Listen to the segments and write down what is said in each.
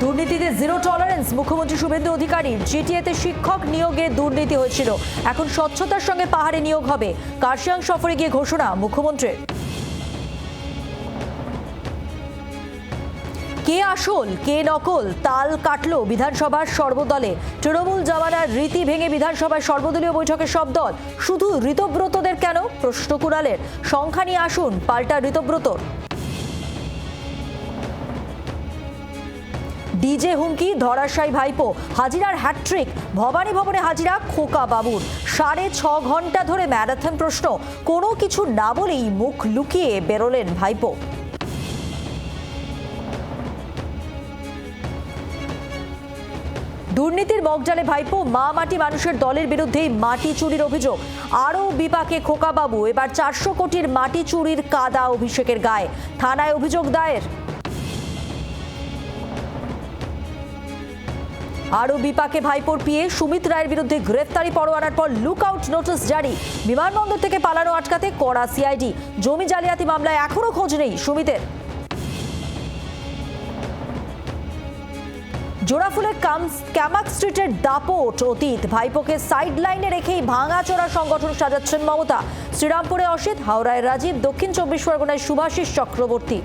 দুর্নীতিতে zero tolerance মুখ্যমন্ত্রী শুভেন্দু অধিকারীর। জিটিএতে শিক্ষক নিয়োগে দুর্নীতি হয়েছিল, এখন স্বচ্ছতার সঙ্গে পাহাড়ে নিয়োগ হবে। কার্শিয়াং সফরে গিয়ে ঘোষণা মুখ্যমন্ত্রীর। কে আসল কে নকল তাল কাটল বিধানসভার সর্বদলে। তৃণমূল জামানার রীতি ভেঙে বিধানসভায় সর্বদলীয় বৈঠকে সব দল, শুধু ঋতব্রতদের কেন প্রশ্ন কুড়ালের। সংখ্যা নিয়ে আসুন পাল্টা ঋতব্রতর। ডিজে হুমকি ধরাশায়ী ভাইপো, হাজিরার হ্যাটট্রিক। ভবানী ভবনে হাজিরা খোকা বাবুর। 6.5 ঘন্টা ধরে ম্যারাথন প্রশ্ন, কোনো কিছু না বলেই মুখ লুকিয়ে বেরোলেন ভাইপো। দুর্নীতির মগজালে ভাইপো, মা মাটি মানুষের দলের বিরুদ্ধেই মাটি চুরির অভিযোগ। আরও বিপাকে খোকাবাবু, এবার 400 কোটির মাটি চুরির কাদা অভিষেকের গায়ে। থানায় অভিযোগ দায়ের। আরও বিপাকে ভাইপোর পিএ সুমিত রায়ের বিরুদ্ধে গ্রেফতারি পরোয়ানার পর লুকআউট নোটিশ জারি। বিমানবন্দর থেকে পালানো আটকাতে কড়া সিআইডি। জমি জালিয়াতি মামলায় এখনও খোঁজ নেই সুমিতের। জোড়াফুলের ক্যামাক স্ট্রিটের দাপট অতীত। ভাইপোকে সাইড লাইনে রেখেই ভাঙাচোরা সংগঠন সাজাচ্ছেন মমতা। শ্রীরামপুরে অসিত, হাওড়ায় রাজীব, দক্ষিণ 24 পরগনায় শুভাশিস চক্রবর্তী।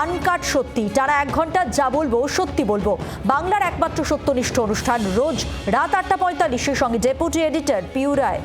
আনকাট সত্যি, টানা 1 ঘন্টা যা বলবো সত্যি বলবো। বাংলার একমাত্র সত্যনিষ্ঠ অনুষ্ঠান, রোজ রাত 8:45। সঙ্গে ডেপুটি এডিটর পিউ রায়।